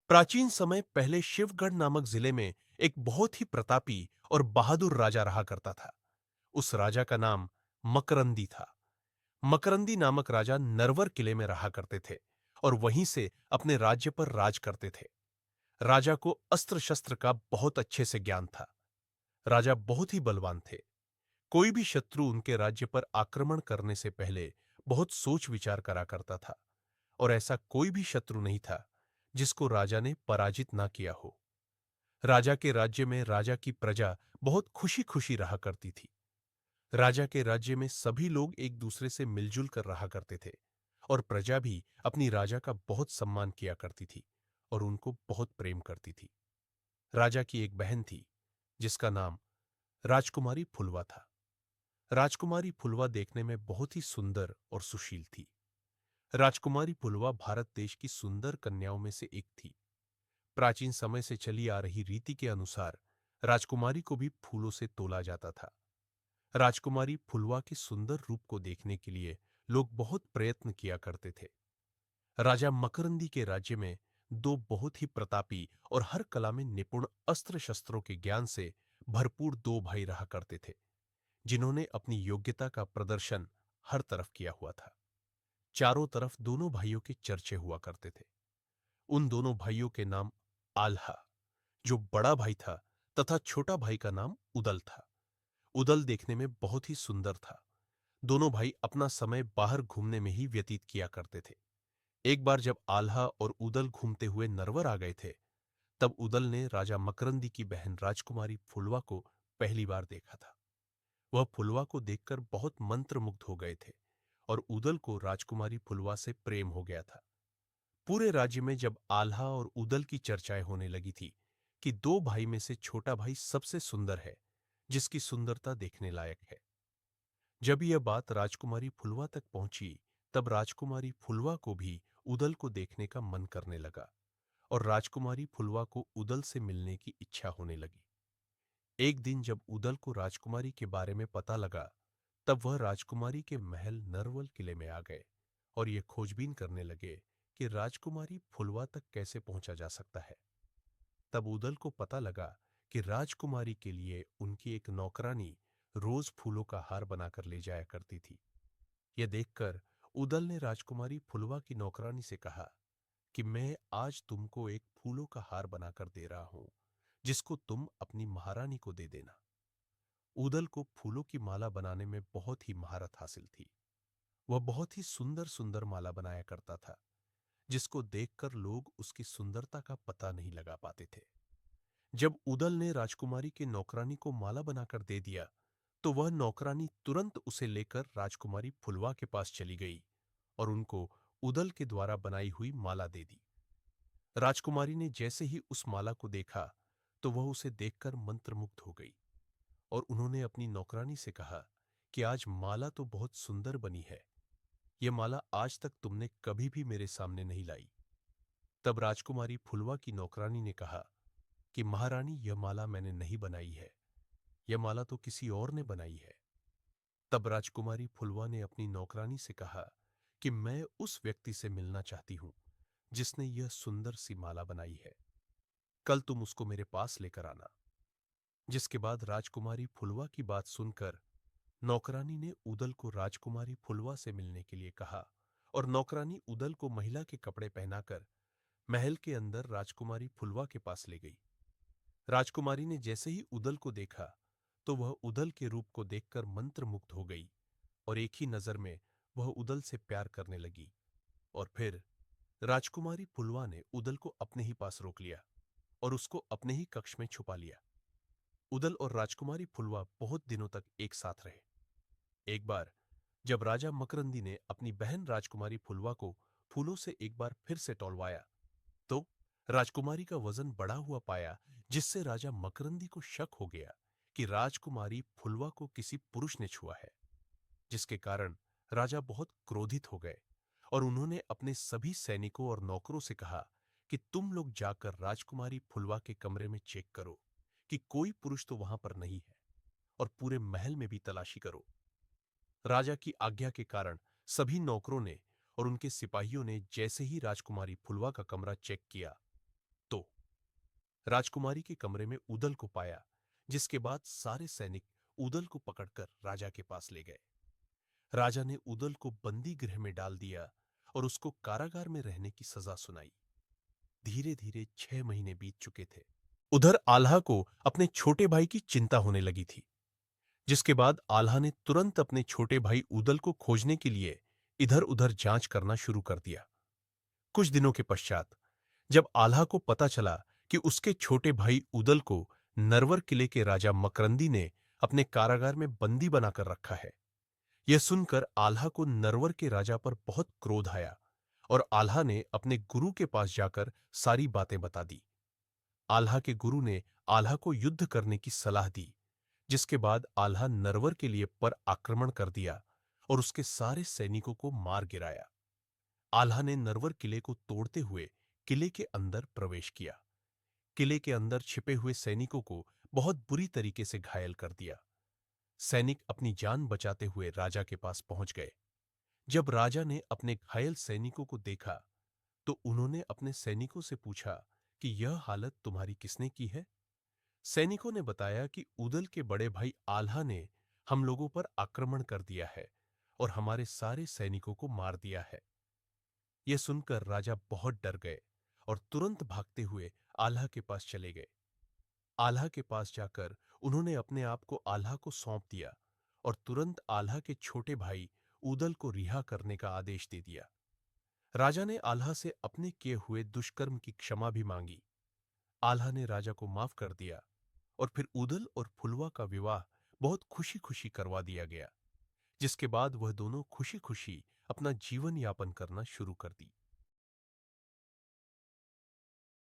प्राचीन समय पहले शिवगढ़ नामक जिले में एक बहुत ही प्रतापी और बहादुर राजा रहा करता था। उस राजा का नाम मकरंदी था। मकरंदी नामक राजा नरवर किले में रहा करते थे और वहीं से अपने राज्य पर राज करते थे। राजा को अस्त्र शस्त्र का बहुत अच्छे से ज्ञान था। राजा बहुत ही बलवान थे। कोई भी शत्रु उनके राज्य पर आक्रमण करने से पहले बहुत सोच विचार करा करता था और ऐसा कोई भी शत्रु नहीं था जिसको राजा ने पराजित ना किया हो। राजा के राज्य में राजा की प्रजा बहुत खुशी खुशी रहा करती थी। राजा के राज्य में सभी लोग एक दूसरे से मिलजुल कर रहा करते थे और प्रजा भी अपनी राजा का बहुत सम्मान किया करती थी और उनको बहुत प्रेम करती थी। राजा की एक बहन थी जिसका नाम राजकुमारी फुलवा था। राजकुमारी फुलवा देखने में बहुत ही सुंदर और सुशील थी। राजकुमारी फुलवा भारत देश की सुंदर कन्याओं में से एक थी। प्राचीन समय से चली आ रही रीति के अनुसार राजकुमारी को भी फूलों से तोला जाता था। राजकुमारी फुलवा के सुंदर रूप को देखने के लिए लोग बहुत प्रयत्न किया करते थे। राजा मकरंदी के राज्य में दो बहुत ही प्रतापी और हर कला में निपुण अस्त्र शस्त्रों के ज्ञान से भरपूर दो भाई रहा करते थे, जिन्होंने अपनी योग्यता का प्रदर्शन हर तरफ किया हुआ था। चारों तरफ दोनों भाइयों के चर्चे हुआ करते थे। उन दोनों भाइयों के नाम आल्हा, जो बड़ा भाई था, तथा छोटा भाई का नाम उदल था। उदल देखने में बहुत ही सुंदर था। दोनों भाई अपना समय बाहर घूमने में ही व्यतीत किया करते थे। एक बार जब आल्हा और उदल घूमते हुए नरवर आ गए थे, तब उदल ने राजा मकरंदी की बहन राजकुमारी फुलवा को पहली बार देखा था। वह फुलवा को देखकर बहुत मंत्रमुग्ध हो गए थे और उदल को राजकुमारी फुलवा से प्रेम हो गया था। पूरे राज्य में जब आल्हा और उदल की चर्चाएं होने लगी थी कि दो भाई में से छोटा भाई सबसे सुंदर है, जिसकी सुंदरता देखने लायक है। जब यह बात राजकुमारी फुलवा तक पहुंची, तब राजकुमारी फुलवा को भी उदल को देखने का मन करने लगा और राजकुमारी फुलवा को उदल से मिलने की इच्छा होने लगी। एक दिन जब उदल को राजकुमारी के बारे में पता लगा, तब वह राजकुमारी के महल नरवल किले में आ गए और ये खोजबीन करने लगे कि राजकुमारी फुलवा तक कैसे पहुंचा जा सकता है। तब उदल को पता लगा कि राजकुमारी के लिए उनकी एक नौकरानी रोज फूलों का हार बनाकर ले जाया करती थी। यह देखकर उदल ने राजकुमारी फुलवा की नौकरानी से कहा कि मैं आज तुमको एक फूलों का हार बनाकर दे रहा हूं, जिसको तुम अपनी महारानी को दे देना। उदल को फूलों की माला बनाने में बहुत ही महारत हासिल थी। वह बहुत ही सुंदर सुंदर माला बनाया करता था, जिसको देखकर लोग उसकी सुंदरता का पता नहीं लगा पाते थे। जब उदल ने राजकुमारी के नौकरानी को माला बनाकर दे दिया, तो वह नौकरानी तुरंत उसे लेकर राजकुमारी फुलवा के पास चली गई और उनको उदल के द्वारा बनाई हुई माला दे दी। राजकुमारी ने जैसे ही उस माला को देखा, तो वह उसे देखकर मंत्रमुग्ध हो गई और उन्होंने अपनी नौकरानी से कहा कि आज माला तो बहुत सुंदर बनी है। यह माला आज तक तुमने कभी भी मेरे सामने नहीं लाई। तब राजकुमारी फुलवा की नौकरानी ने कहा कि महारानी, यह माला मैंने नहीं बनाई है। यह माला तो किसी और ने बनाई है। तब राजकुमारी फुलवा ने अपनी नौकरानी से कहा कि मैं उस व्यक्ति से मिलना चाहती हूं जिसने यह सुंदर सी माला बनाई है। कल तुम उसको मेरे पास लेकर आना। जिसके बाद राजकुमारी फुलवा की बात सुनकर नौकरानी ने उदल को राजकुमारी फुलवा से मिलने के लिए कहा और नौकरानी उदल को महिला के कपड़े पहनाकर महल के अंदर राजकुमारी फुलवा के पास ले गई। राजकुमारी ने जैसे ही उदल को देखा, तो वह उदल के रूप को देखकर मंत्रमुग्ध हो गई और एक ही नजर में वह उदल से प्यार करने लगी। और फिर राजकुमारी फुलवा ने उदल को अपने ही पास रोक लिया और उसको अपने ही कक्ष में छुपा लिया। उदल और राजकुमारी फुलवा बहुत दिनों तक एक साथ रहे। एक बार जब राजा मकरंदी ने अपनी बहन राजकुमारी फुलवा को फूलों से एक बार फिर से टोलवाया, तो राजकुमारी का वजन बढ़ा हुआ पाया, जिससे राजा मकरंदी को शक हो गया कि राजकुमारी फुलवा को किसी पुरुष ने छुआ है। जिसके कारण राजा बहुत क्रोधित हो गए और उन्होंने अपने सभी सैनिकों और नौकरों से कहा कि तुम लोग जाकर राजकुमारी फुलवा के कमरे में चेक करो कि कोई पुरुष तो वहां पर नहीं है, और पूरे महल में भी तलाशी करो। राजा की आज्ञा के कारण सभी नौकरों ने और उनके सिपाहियों ने जैसे ही राजकुमारी फुलवा का कमरा चेक किया, राजकुमारी के कमरे में उदल को पाया, जिसके बाद सारे सैनिक उदल को पकड़कर राजा के पास ले गए। राजा ने उदल को बंदी गृह में डाल दिया और उसको कारागार में रहने की सजा सुनाई। धीरे धीरे 6 महीने बीत चुके थे। उधर आल्हा को अपने छोटे भाई की चिंता होने लगी थी, जिसके बाद आल्हा ने तुरंत अपने छोटे भाई उदल को खोजने के लिए इधर उधर जांच करना शुरू कर दिया। कुछ दिनों के पश्चात जब आल्हा को पता चला कि उसके छोटे भाई उदल को नरवर किले के राजा मकरंदी ने अपने कारागार में बंदी बनाकर रखा है, यह सुनकर आल्हा को नरवर के राजा पर बहुत क्रोध आया और आल्हा ने अपने गुरु के पास जाकर सारी बातें बता दी। आल्हा के गुरु ने आल्हा को युद्ध करने की सलाह दी, जिसके बाद आल्हा नरवर के लिए पर आक्रमण कर दिया और उसके सारे सैनिकों को मार गिराया। आल्हा ने नरवर किले को तोड़ते हुए किले के अंदर प्रवेश किया। किले के अंदर छिपे हुए सैनिकों को बहुत बुरी तरीके से घायल कर दिया। सैनिक अपनी जान बचाते हुए राजा के पास पहुंच गए। जब राजा ने अपने घायल सैनिकों को देखा तो उन्होंने अपने सैनिकों से पूछा कि यह हालत तुम्हारी किसने की है। सैनिकों ने बताया कि उदल के बड़े भाई आल्हा ने हम लोगों पर आक्रमण कर दिया है और हमारे सारे सैनिकों को मार दिया है। यह सुनकर राजा बहुत डर गए और तुरंत भागते हुए आल्हा के पास चले गए। आल्हा के पास जाकर उन्होंने अपने आप को आल्हा को सौंप दिया और तुरंत आल्हा के छोटे भाई उदल को रिहा करने का आदेश दे दिया। राजा ने आल्हा से अपने किए हुए दुष्कर्म की क्षमा भी मांगी। आल्हा ने राजा को माफ कर दिया और फिर उदल और फुलवा का विवाह बहुत खुशी खुशी करवा दिया गया, जिसके बाद वह दोनों खुशी खुशी अपना जीवन यापन करना शुरू कर दी।